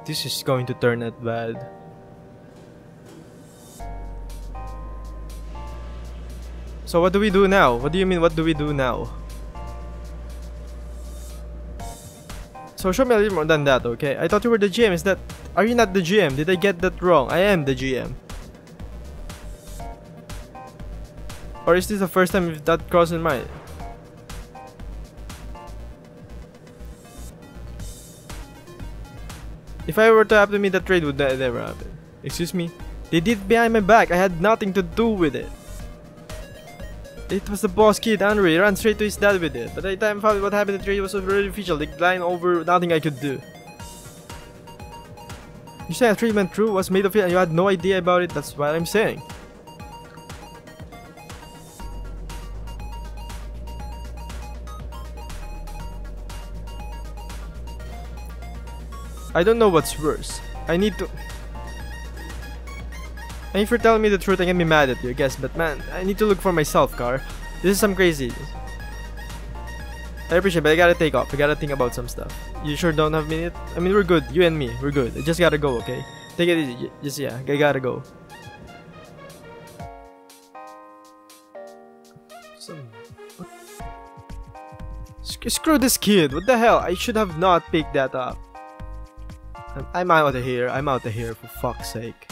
This is going to turn out bad. So what do we do now? What do you mean, what do we do now? So show me a little more than that, okay? I thought you were the GM. Are you not the GM? Did I get that wrong? I am the GM. Or is this the first time that crossed in mind? If I were to happen to me, that trade would never happen. Excuse me? They did it behind my back. I had nothing to do with it. It was the boss kid, Andrew. He ran straight to his dad with it. But by the time I found out what happened, the trade was already official. They declined over nothing I could do. You saying a trade went through, was made of it, and you had no idea about it? That's what I'm saying. I don't know what's worse. And if you're telling me the truth, I can be mad at you, I guess. But man, I need to look for myself, Car. This is some crazy. I appreciate it, but I gotta take off. I gotta think about some stuff. You sure don't have a minute? I mean, we're good. You and me, we're good. I just gotta go, okay? Take it easy. Just, yeah, I gotta go. Screw this kid. What the hell? I should have not picked that up. I'm out of here. I'm out of here, for fuck's sake.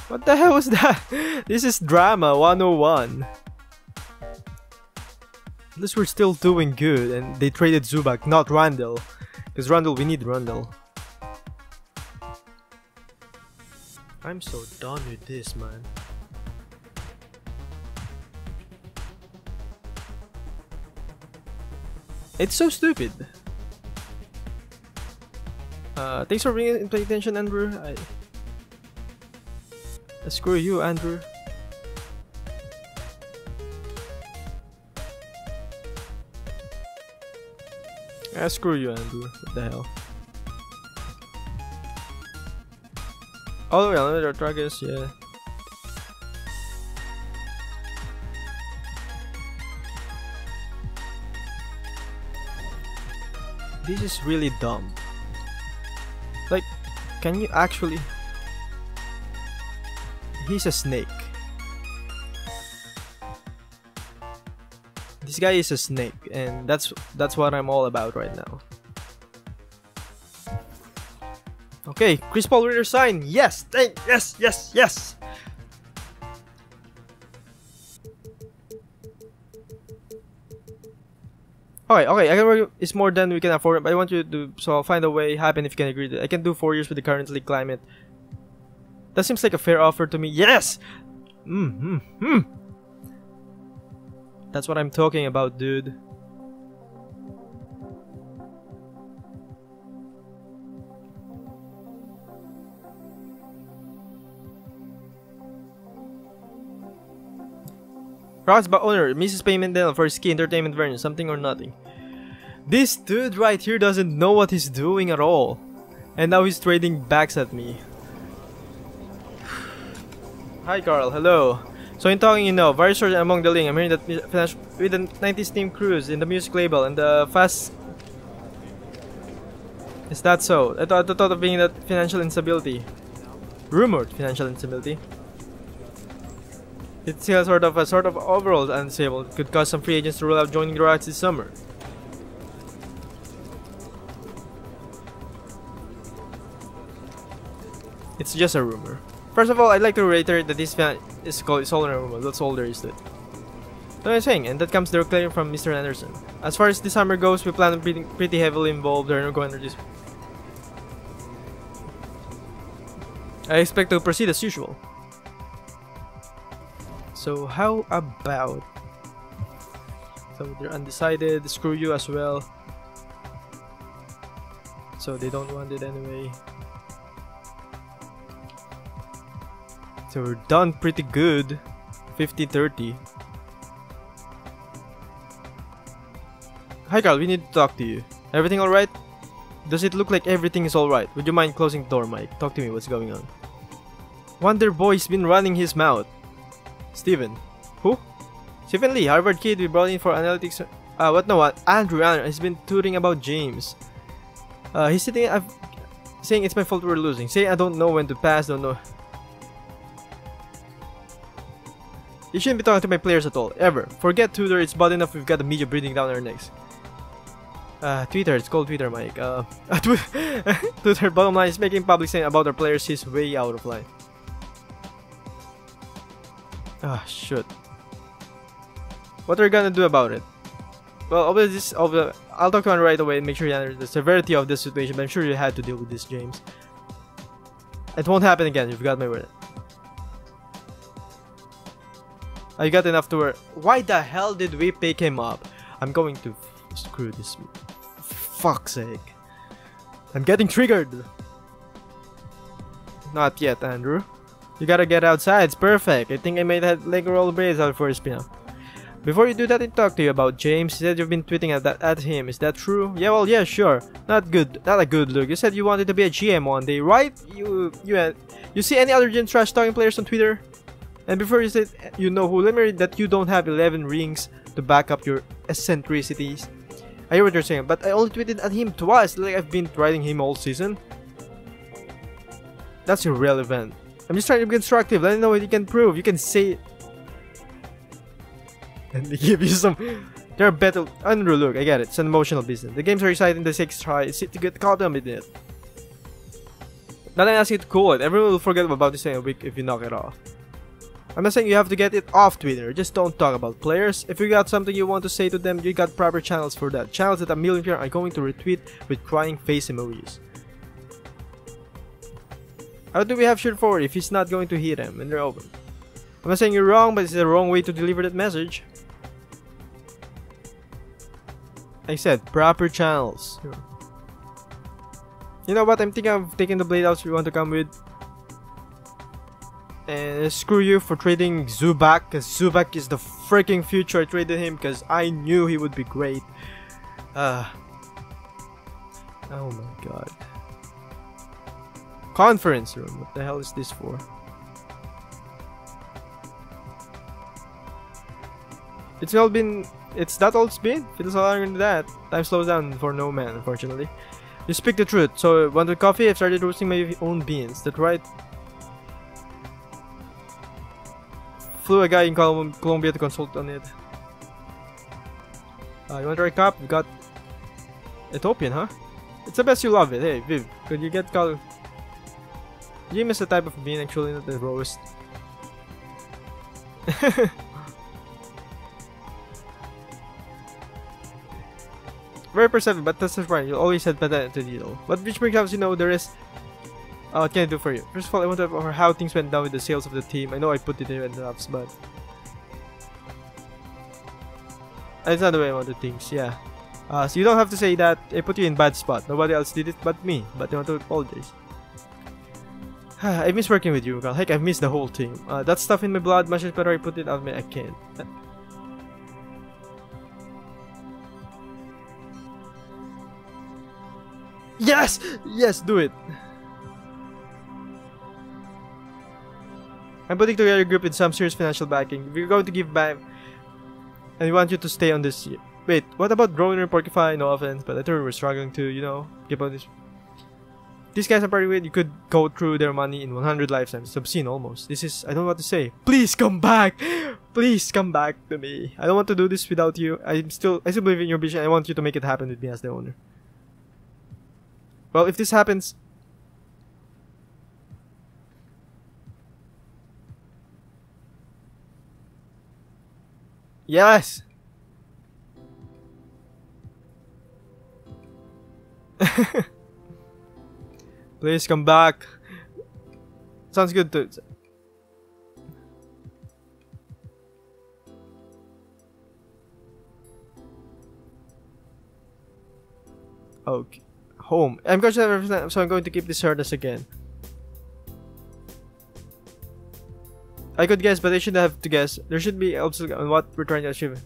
What the hell was that? This is drama 101. At least we're still doing good, and they traded Zubac, not Randall. Because Randall, we need Randall. I'm so done with this, man. It's so stupid. Thanks for bringing it into attention, Andrew. Screw you, Andrew. Screw you, Andrew. What the hell? All the way on the trackers, yeah. This is really dumb. Like, can you actually... He's a snake. This guy is a snake, and that's what I'm all about right now. Okay, Chris Paul reader sign. Yes, yes, yes, yes. Okay, I can work. It's more than we can afford, but I want you to do so. I'll find a way happen if you can agree to it. I can do 4 years with the current league climate. That seems like a fair offer to me. Yes! That's what I'm talking about, dude. Rocks by owner, Mrs. Payment Dental for ski entertainment version, something or nothing. This dude right here doesn't know what he's doing at all. And now he's trading backs at me. Hi Carl, hello. So in talking, you know, various sources among the link, I'm hearing that with the 90s team cruise in the music label and the fast... Is that so? I thought of being that financial instability. Rumored financial instability. It's a sort of overall unstable. It could cause some free agents to rule out joining the Rocks this summer. It's just a rumor. First of all, I'd like to reiterate that this fan is called solar rumor. That's all there is to it. That's what I'm saying, and that comes directly from Mr. Anderson. As far as this summer goes, we plan on being pretty heavily involved. There are no going to this. I expect to proceed as usual. So how about... So they're undecided, screw you as well. So they don't want it anyway. So we're done pretty good. 50-30. Hi Carl, we need to talk to you. Everything alright? Does it look like everything is alright? Would you mind closing the door, Mike? Talk to me, what's going on? Wonder Boy's been running his mouth. Steven. Who? Stephen Lee, Harvard kid we brought in for analytics. What? Andrew has been tutoring about James. He's saying it's my fault we're losing. Saying I don't know when to pass, don't know. You shouldn't be talking to my players at all, ever. Forget Twitter, it's bad enough we've got the media breathing down our necks. Twitter, it's called Twitter, Mike. Twitter, bottom line, is making public statement about our players. He's way out of line. Shoot. What are you gonna do about it? Well, I'll talk to him right away and make sure you understand the severity of this situation, but I'm sure you had to deal with this, James. It won't happen again, you've got my word. You got enough to work. Why the hell did we pick him up? I'm going to screw this. Fuck's sake. I'm getting triggered. Not yet, Andrew. You gotta get outside, it's perfect. I think I made that leg roll braids out for his spin. Before you do that, I talked to you about James. You said you've been tweeting at him. Is that true? Yeah, well, yeah, sure. Not a good look. You said you wanted to be a GM one day, right? You see any other Gen trash talking players on Twitter? And before you said you know who, let me read that you don't have 11 rings to back up your eccentricities. I hear what you're saying, but I only tweeted at him twice, like I've been writing him all season. That's irrelevant. I'm just trying to be constructive. Let me know what you can prove. You can say. And they give you some. They're better. Andrew, look, I get it. It's an emotional business. The games are exciting. The 6 try. It's to get caught up in it. Not I'm asking you to cool it. Everyone will forget about this in a week if you knock it off. I'm not saying you have to get it off Twitter. Just don't talk about players. If you got something you want to say to them, you got proper channels for that. Channels that a million people are going to retweet with crying face emojis. How do we have shoot forward if he's not going to hit him when they're open? I'm not saying you're wrong, but it's the wrong way to deliver that message. I said proper channels. You know what? I'm thinking of taking the blade outs you want to come with. And screw you for trading Zubac, because Zubac is the freaking future. I traded him because I knew he would be great. Oh my god. Conference room. What the hell is this for? It's all been. It's that all it's been? Feels longer than that. Time slows down for no man, unfortunately. You speak the truth. So, wanted coffee? I've started roasting my own beans. That's right. Flew a guy in Colombia to consult on it. You want to try a cup? We got Ethiopian, huh? It's the best you love it. Hey, Viv, could you get color? You miss the type of bean, actually, not the roast. Very perceptive, but that's right. You always had better to deal. But which brings up, you know, the rest. What can I do for you? First of all, I want to know how things went down with the sales of the team. I know I put it in the ups, but that's not the way I wanted things. Yeah. So you don't have to say that. I put you in bad spot. Nobody else did it but me. But I want to apologize. I miss working with you, girl. Heck, I've missed the whole team. That stuff in my blood. Much better I put it out. I can't. Yes! Yes, do it! I'm putting together a group with some serious financial backing. We're going to give back, and we want you to stay on this year. Wait, what about growing your Porcupine? No offense, but I thought we were struggling to, you know, give out this. These guys are partying with. You could go through their money in 100 lifetimes. It's obscene almost. This is, I don't know what to say. Please come back! Please come back to me. I don't want to do this without you. I still believe in your vision. I want you to make it happen with me as the owner. Well, if this happens... Yes! Please come back. Sounds good too. Okay. Home. I'm going to represent, so I'm going to keep this hardness again. I could guess, but I should have to guess. There should be obstacle on what we're trying to achieve.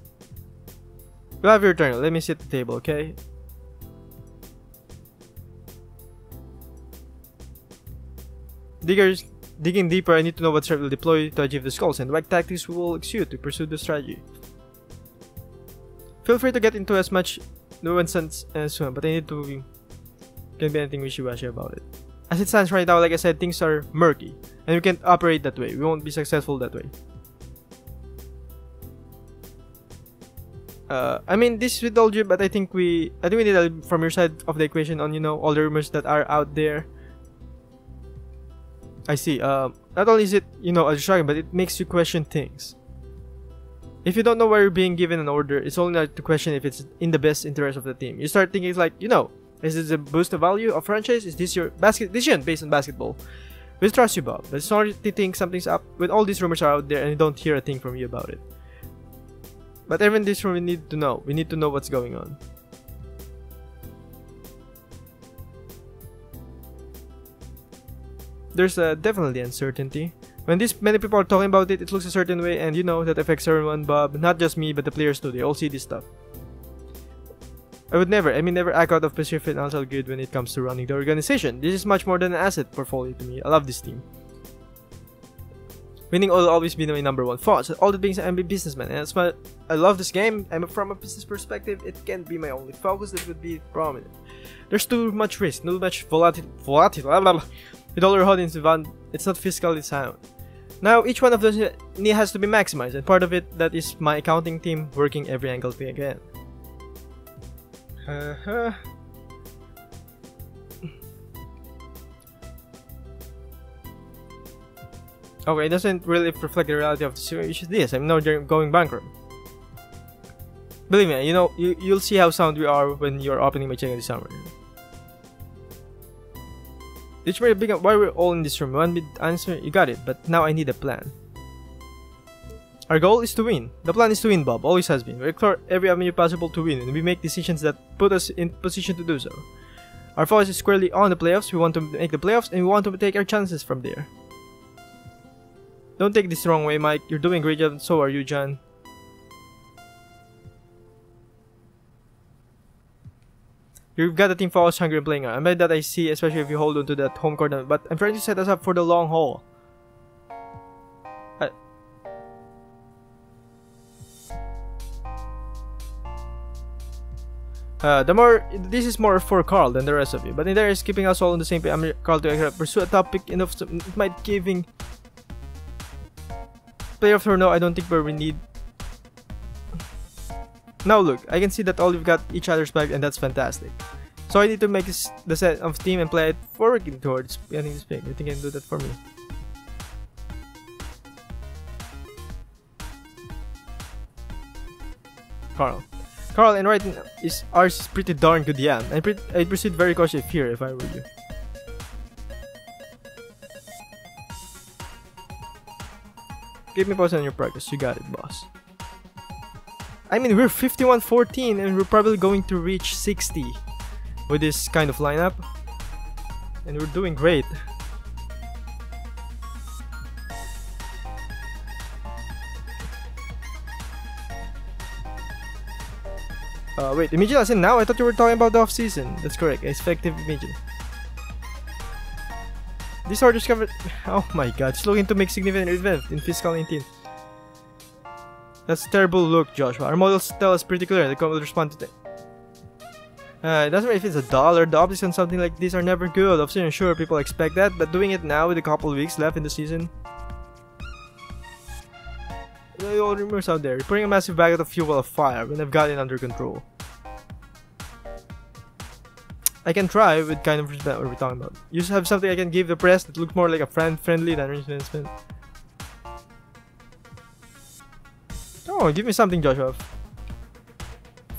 We'll have your turn. Let me sit at the table, okay? Diggers, Digging deeper, I need to know what strat will deploy to achieve the goals and what tactics we will execute to pursue the strategy. Feel free to get into as much nuance as well, but I need to can't be anything wishy-washy about it. As it stands right now, like I said, things are murky, and we can't operate that way. We won't be successful that way. I mean, this we told you, but I think we need help from your side of the equation on, you know, all the rumors that are out there. I see. Not only is it, you know, a distraction, but it makes you question things. If you don't know why you're being given an order, it's only not to question if it's in the best interest of the team. You start thinking like, you know, is this a boost of value of franchise? Is this your decision based on basketball? We'll trust you, Bob, but it's not to think something's up when all these rumors are out there and you don't hear a thing from you about it. But even this room, we need to know. We need to know what's going on. There's definitely uncertainty. When this many people are talking about it, it looks a certain way, and you know that affects everyone, Bob. Not just me, but the players too. They all see this stuff. I would never act out of pursuit financial good when it comes to running the organization. This is much more than an asset portfolio to me. I love this team. Winning will always be my #1 focus. All that being said, I'm a businessman, and that's why I love this game. From a business perspective, it can't be my only focus that would be prominent. There's too much risk, too much volatility. With all your holdings, it's not fiscally sound. Now, each one of those has to be maximized, and part of it, that is my accounting team working every angle thing again. Okay, it doesn't really reflect the reality of the situation. This, I'm now going bankrupt. Believe me, you know, you'll see how sound we are when you're opening my check in the summer. It's very big. Why we're all in this room? One big answer, you got it. But now I need a plan. Our goal is to win. The plan is to win, Bob. Always has been. We explore every avenue possible to win, and we make decisions that put us in position to do so. Our focus is squarely on the playoffs. We want to make the playoffs, and we want to take our chances from there. Don't take this the wrong way, Mike. You're doing a great job, and so are you, John. You've got a team focused, hungry, and playing hard. And by that I see, especially if you hold on to that home court. But I'm trying to set us up for the long haul. This is more for Carl than the rest of you. But in there is keeping us all on the same page. I'm Carl to pursue a topic enough. It might giving playoffs or no. I don't think we need. Now look, I can see that all you've got each other's back, and that's fantastic. So I need to make the set of team and play it for working towards getting this pick. I think I can do that for me. Carl, and right now ours is pretty darn good, yeah. I'd proceed very cautious here if I were you. Give me pause on your progress. You got it, boss. I mean, we're 51-14 and we're probably going to reach 60 with this kind of lineup. And we're doing great. Wait, immediate as in now? I thought you were talking about the off-season. That's correct, effective immediate. This orders covered. Oh my god, it's looking to make significant event in fiscal 19. That's a terrible look, Joshua. Our models tell us pretty clear the company will respond to that. It doesn't matter if it's $1. The optics on something like this are never good. I'm sure people expect that, but doing it now with a couple of weeks left in the season. There are all rumors out there. Pouring a massive bag of fuel of fire when I've got it under control. I can try with kind of what are we talking about? You have something I can give the press that looks more like a friendly than an investment. Oh, give me something, Joshua.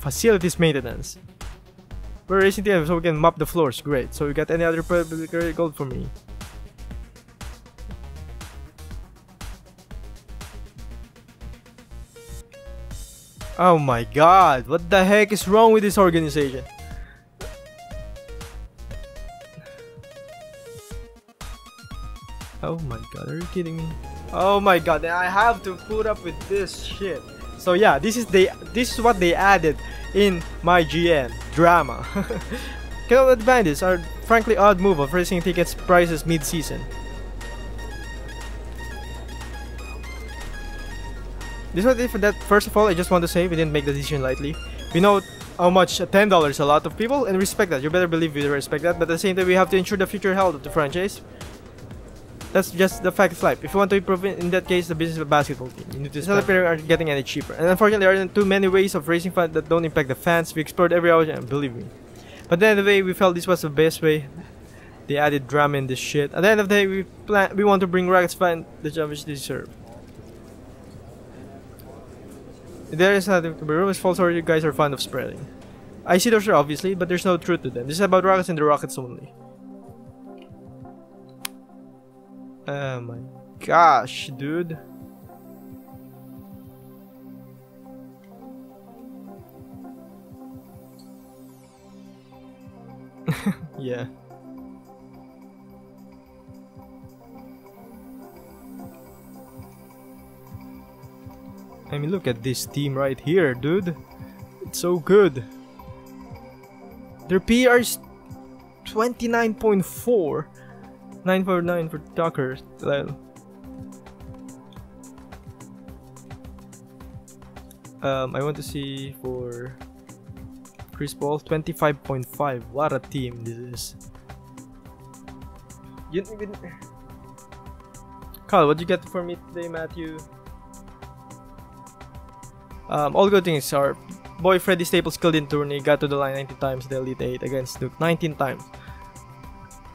Facilities maintenance. We're racing together so we can mop the floors. Great. So you got any other public gold for me? Oh my god, what the heck is wrong with this organization? Oh my god, are you kidding me? Oh my god, I have to put up with this shit. So yeah, this is what they added in MyGM drama. Cannot advantage our frankly odd move of raising tickets prices mid-season. This was if that. First of all, I just want to say we didn't make the decision lightly. We know how much $10 a lot of people, and respect that. You better believe we respect that. But at the same time, we have to ensure the future health of the franchise. That's just the fact of life. If you want to improve in that case, the business of a basketball team, you need to spend. Players aren't getting any cheaper. And unfortunately, there are too many ways of raising funds that don't impact the fans. We explored every option, and believe me. But at the end of the day, we felt this was the best way. They added drama in this shit. At the end of the day, we want to bring Rockets fans the championship they deserve. There is nothing to be rumors, false, or you guys are fond of spreading. I see those are obviously, but there's no truth to them. This is about Rockets and the Rockets only. Oh my gosh, dude. Yeah. I mean, look at this team right here, dude. It's so good. Their PR is 29.4. 949 for Tucker. I want to see for Chris Paul 25.5. What a team this is. You didn't even. Carl, what'd you get for me today, Matthew? All good things are boy Freddie Staples killed in tourney, got to the line 19 times, the Elite 8 against Duke 19 times.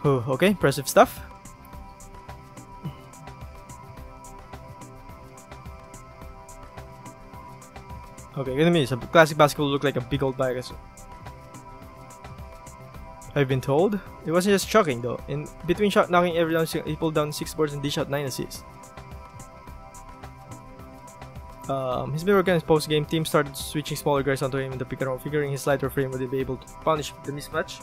Oh, okay, impressive stuff. Okay, give me some classic basketball look like a big old bag. I've been told. It wasn't just shocking though. In between shot knocking every down, he pulled down 6 boards and dish out 9 assists. He's been working on his post-game. Team started switching smaller guys onto him in the pick and roll, figuring his lighter frame would be able to punish the mismatch.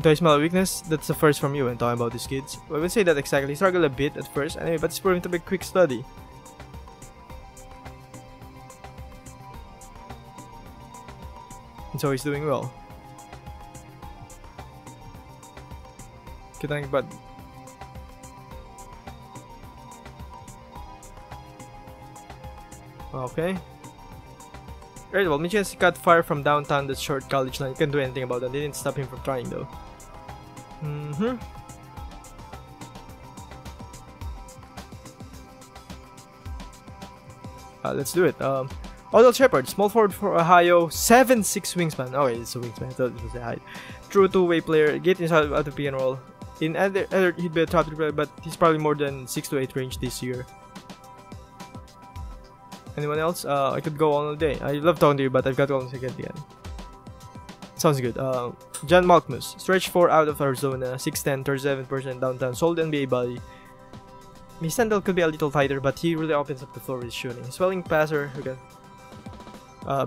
Do I smell a weakness? That's the first from you when talking about these kids. I would say that exactly. He struggled a bit at first, anyway, but it's proving to be a quick study. And so he's doing well. Good thing, but okay. Right, well, Michigan's got fire from downtown the short college line. You can't do anything about that. They didn't stop him from trying though. Let's do it. Odell Shepard, small forward for Ohio, 7'6" wingspan. Oh, it's a wingspan. I thought it was a height. True two-way player. Get inside out of pick and roll. In other he'd be a top 3 player, but he's probably more than 6 to 8 range this year. Anyone else? I could go all day. I love talking to you, but I've got to go on second again. Sounds good. John Malkmus, stretch 4 out of Arizona, 6'10", 37% downtown, solid NBA body. His handle could be a little tighter, but he really opens up the floor with his shooting. Swelling passer, okay.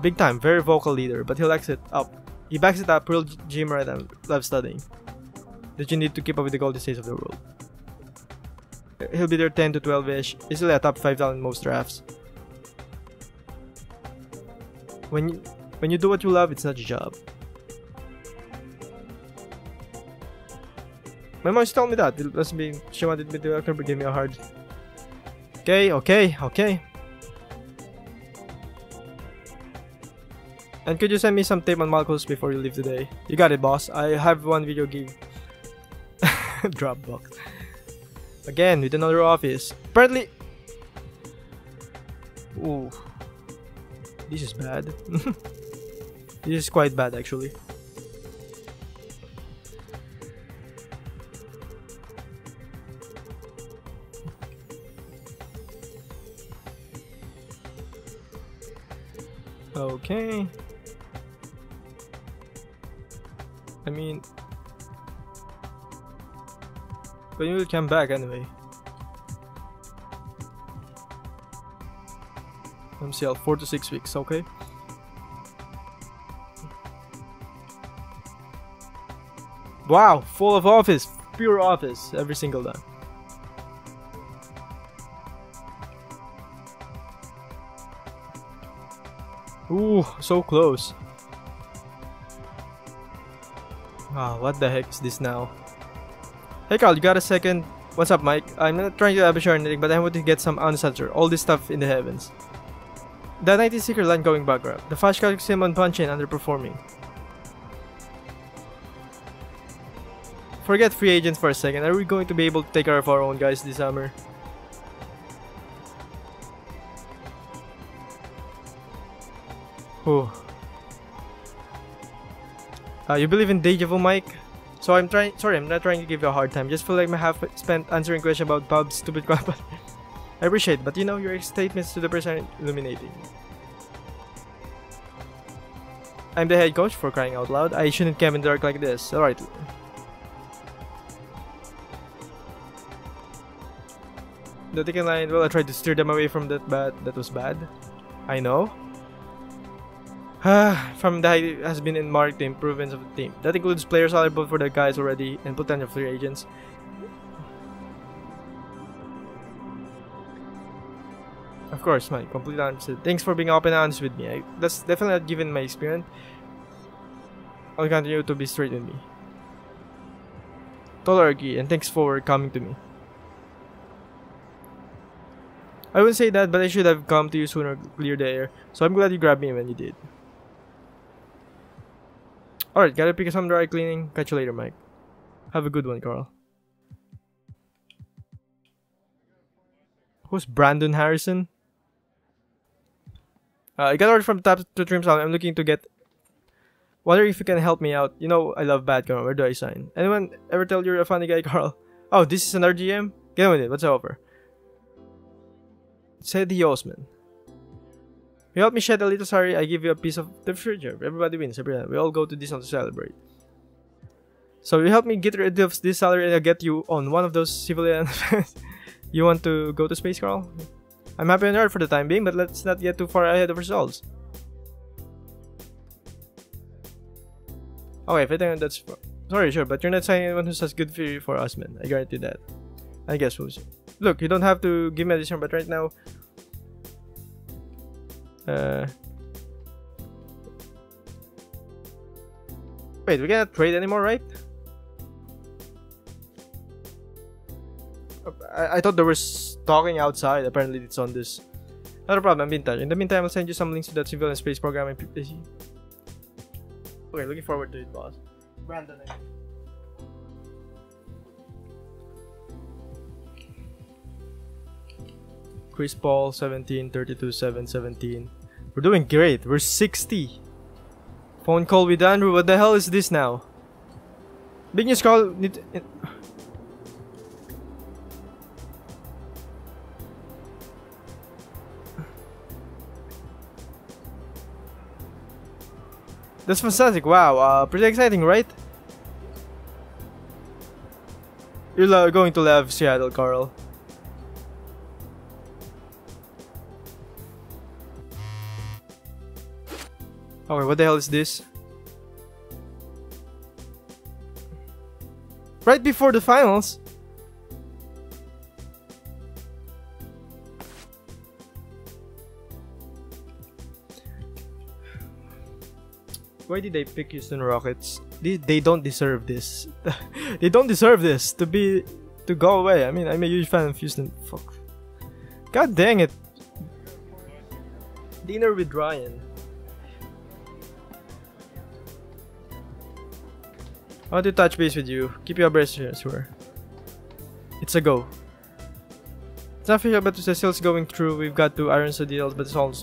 Big time, very vocal leader, but he backs it up. He backs it up, real gym right and love studying. That you need to keep up with the Golden States of the world. He'll be there 10 to 12-ish. Easily a top 5,000 in most drafts. When you do what you love, it's not your job. My mom's telling me that. It must be she wanted me to give me a hard. Okay. And could you send me some tape on Malcolm before you leave today? You got it, boss. I have one video game. Dropbox. Again, with another office. Apparently. Ooh. This is bad. This is quite bad, actually. Okay. I mean, but you will come back anyway. MCL 4 to 6 weeks, okay. Wow, full of office, pure office every single time. Ooh, so close. Ah, what the heck is this now? Hey Carl, you got a second? What's up, Mike? I'm not trying to ambush or anything, but I want to get some answer. All this stuff in the heavens. The 90 secret line going bankrupt. The flash calcs him on punch-in underperforming. Forget free agents for a second. Are we going to be able to take care of our own guys this summer? Oh. You believe in deja vu, Mike? So I'm not trying to give you a hard time. Just feel like I have spent answering questions about Bob's stupid crap. I appreciate it, but you know, your statements to the person are illuminating. I'm the head coach, for crying out loud. I shouldn't come in the dark like this. Alright. The ticket line, well, I tried to steer them away from that, but that was bad. I know. From the height has been marked the improvements of the team. That includes players available for the guys already and potential free agents. Of course, man, completely understood. Thanks for being open and honest with me. That's definitely not given my experience. I'll continue to be straight with me. Totally agree, and thanks for coming to me. I wouldn't say that, but I should have come to you sooner to clear the air. So I'm glad you grabbed me when you did. Alright, gotta pick up some dry cleaning. Catch you later, Mike. Have a good one, Carl. Who's Brandon Harrison? I got ordered from top to trim salon. I'm looking to get... Wonder if you can help me out. You know, I love bad Carl. Where do I sign? Anyone ever tell you're a funny guy, Carl? Oh, this is an MyGM? Get on with it. What's the offer? Said the Osman. You help me shed a little sorry, I give you a piece of the future. Everybody wins, we all go to Disney to celebrate. So you help me get rid of this salary and I'll get you on one of those civilian events. You want to go to space, Carl? I'm happy on Earth for the time being, but let's not get too far ahead of ourselves. Okay, if I think that's... Sorry, sure, but you're not signing anyone who has good theory for us, man. I guarantee that. I guess we'll see. Look, you don't have to give me a decision, but right now... Wait, we cannot trade anymore, right? I thought there was talking outside. Apparently it's on this. Not a problem, I'm in touch. In the meantime, I'll send you some links to that civilian space program. Okay, looking forward to it, boss. Brandon, I mean. Chris Paul, 17, 32, 7, 17. We're doing great. We're 60. Phone call with Andrew. What the hell is this now? Big news call. That's fantastic. Wow. Pretty exciting, right? You're going to love Seattle, Carl. Okay, what the hell is this? Right before the finals? Why did they pick Houston Rockets? They don't deserve this. They don't deserve this to go away. I mean, I'm a huge fan of Houston. Fuck. God dang it. Dinner with Ryan. I want to touch base with you. Keep you abreast, sure. It's a go. It's not official, but the sales going through. We've got to iron the deals, but it's all.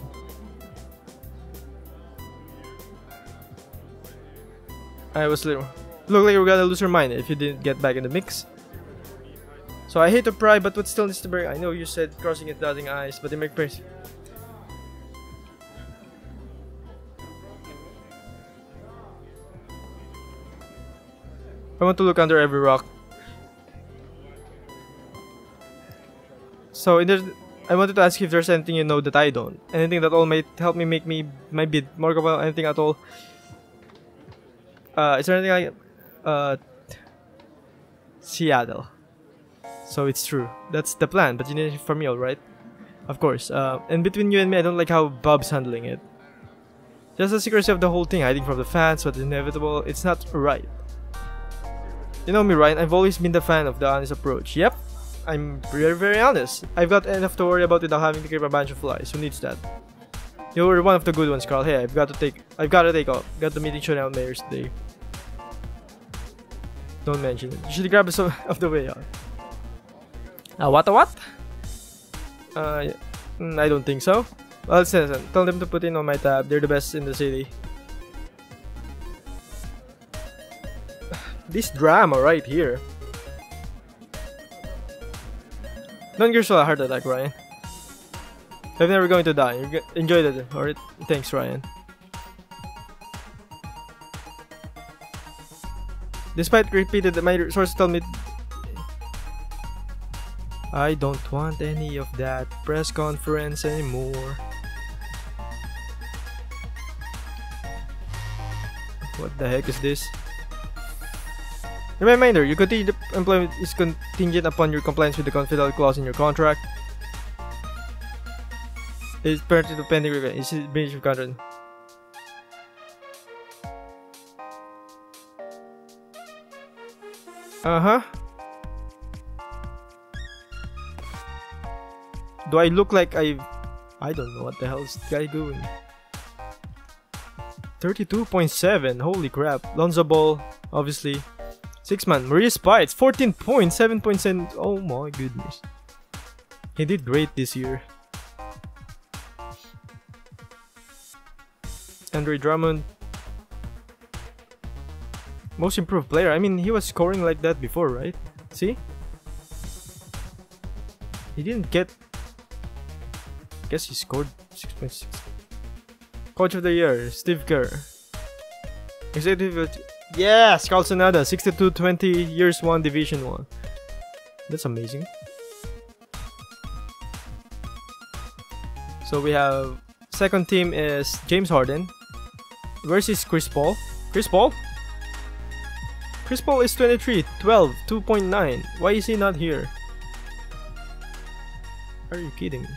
I was little. Look like we're gonna lose our mind if you didn't get back in the mix. So I hate to pry, but what still needs to break? I know you said crossing it, dotting eyes, but they make praise. I want to look under every rock. So I wanted to ask you if there's anything you know that I don't. Anything that all might help me make my bid more compelling. Anything at all. Is there anything like Seattle? So it's true. That's the plan, but you need it from me, alright? Of course. And between you and me, I don't like how Bob's handling it. Just the secrecy of the whole thing, hiding from the fans, what's inevitable. It's not right. You know me, Ryan. I've always been the fan of the honest approach. Yep. I'm very, very honest. I've got enough to worry about without having to keep a bunch of flies. Who needs that? You were one of the good ones, Carl. Hey, I've got to take off. Got the meeting showdown mayors today. Don't mention it. You should grab some of the way out. What? I don't think so. Well, listen, tell them to put in on my tab. They're the best in the city. This drama right here. Don't give yourself a heart attack, Ryan. I'm never going to die. Enjoy it. Alright, thanks, Ryan. Despite repeated, my sources tell me I don't want any of that press conference anymore. What the heck is this? A reminder, your continued employment is contingent upon your compliance with the confidentiality clause in your contract. It is pertinent to pending review. It's a breach of contract. Do I look like I don't know what the hell is this guy doing. 32.7, holy crap. Lonzo Ball, obviously. 6-man, Maurice Spites, 14 points, 7 points, and oh my goodness. He did great this year. Andre Drummond, most improved player. I mean, he was scoring like that before, right? See? He didn't get... I guess he scored 6.6. Coach of the Year, Steve Kerr. Executive... Yes! Carl Sonada, 62-20 years 1, Division 1. That's amazing. So we have... Second team is James Harden. Versus Chris Paul. Chris Paul? Chris Paul is 23, 12, 2.9. Why is he not here? Are you kidding me?